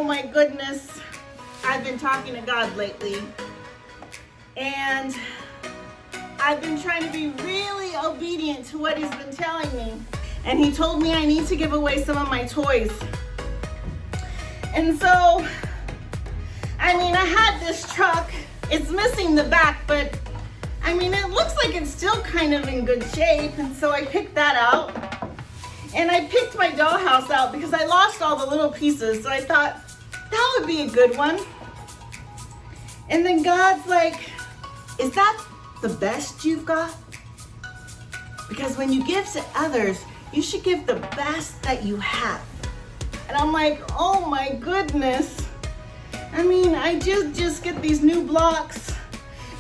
Oh my goodness, I've been talking to God lately, and I've been trying to be really obedient to what he's been telling me. And he told me I need to give away some of my toys. And so, I had this truck. It's missing the back, but it looks like it's still kind of in good shape. And so I picked that out. And I picked my dollhouse out because I lost all the little pieces. So I thought that would be a good one. And then God's like, is that the best you've got? Because when you give to others, you should give the best that you have. And I'm like, oh my goodness. I just get these new blocks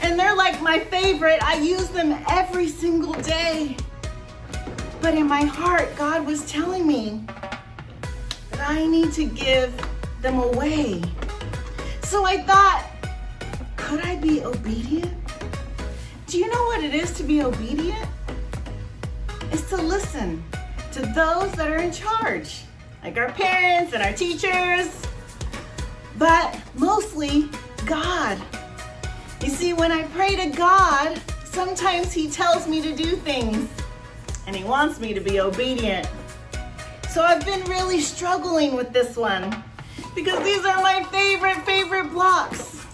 and they're like my favorite. I use them every single day. But in my heart, God was telling me that I need to give them away. So I thought, could I be obedient? Do you know what it is to be obedient? It's to listen to those that are in charge, like our parents and our teachers, but mostly God. You see, when I pray to God, sometimes he tells me to do things and he wants me to be obedient. So I've been really struggling with this one because these are my favorite blocks.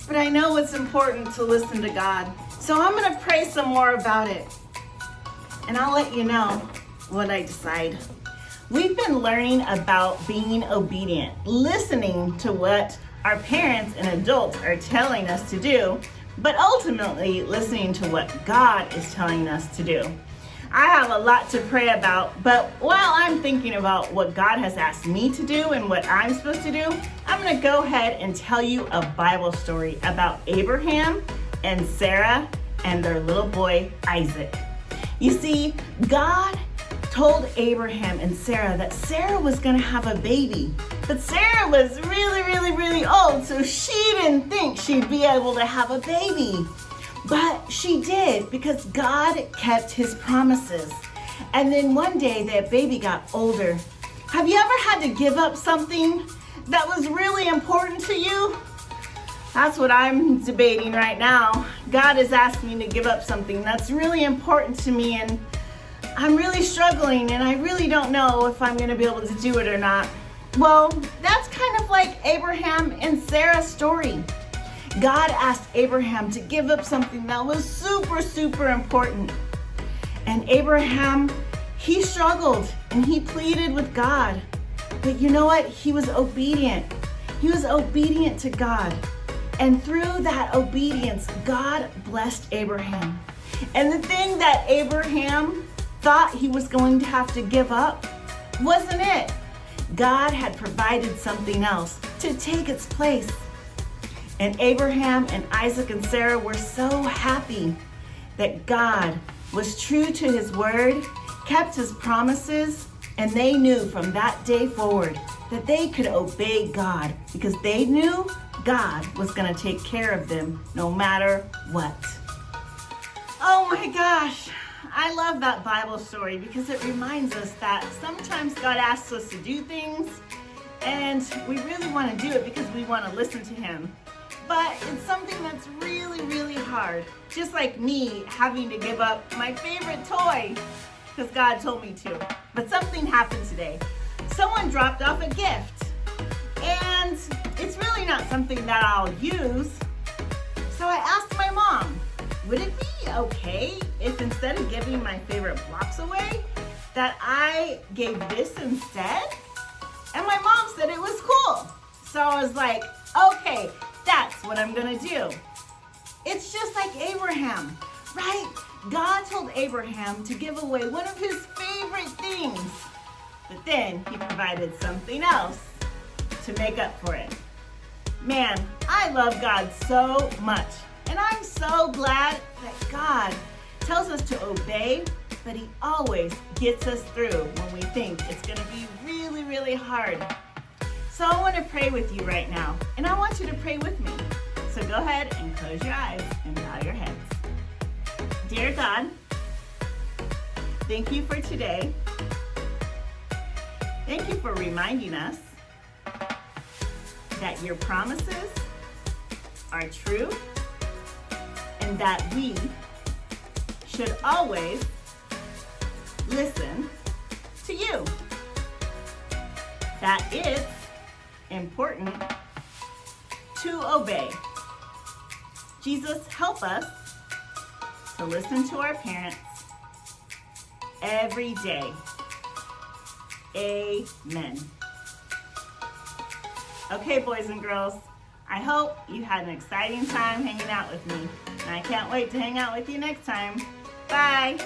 But I know it's important to listen to God. So I'm gonna pray some more about it and I'll let you know what I decide. We've been learning about being obedient, listening to what our parents and adults are telling us to do, but ultimately listening to what God is telling us to do. I have a lot to pray about, but while I'm thinking about what God has asked me to do and what I'm supposed to do, I'm gonna go ahead and tell you a Bible story about Abraham and Sarah and their little boy, Isaac. You see, God told Abraham and Sarah that Sarah was gonna have a baby, but Sarah was really old, so she didn't think she'd be able to have a baby. But she did because God kept his promises. And then one day that baby got older. Have you ever had to give up something that was really important to you? That's what I'm debating right now. God has asked me to give up something that's really important to me, and I'm really struggling and I really don't know if I'm gonna be able to do it or not. Well, that's kind of like Abraham and Sarah's story. God asked Abraham to give up something that was super important. And Abraham, he struggled and he pleaded with God. But you know what? He was obedient. He was obedient to God. And through that obedience, God blessed Abraham. And the thing that Abraham thought he was going to have to give up wasn't it. God had provided something else to take its place. And Abraham and Isaac and Sarah were so happy that God was true to his word, kept his promises, and they knew from that day forward that they could obey God because they knew God was going to take care of them no matter what. Oh my gosh, I love that Bible story because it reminds us that sometimes God asks us to do things and we really want to do it because we want to listen to him. But it's something that's really hard. Just like me having to give up my favorite toy because God told me to. But something happened today. Someone dropped off a gift and it's really not something that I'll use. So I asked my mom, would it be okay if instead of giving my favorite blocks away, that I gave this instead? And my mom said it was cool. So I was like, okay, that's what I'm gonna do. It's just like Abraham, right? God told Abraham to give away one of his favorite things, but then he provided something else to make up for it. Man, I love God so much, and I'm so glad that God tells us to obey, but he always gets us through when we think it's gonna be really hard. So I want to pray with you right now, and I want you to pray with me. So go ahead and close your eyes and bow your heads. Dear God, thank you for today. Thank you for reminding us that your promises are true and that we should always listen to you. That it's important to obey. Jesus, help us to listen to our parents every day. Amen. Okay, boys and girls, I hope you had an exciting time hanging out with me, and I can't wait to hang out with you next time. Bye.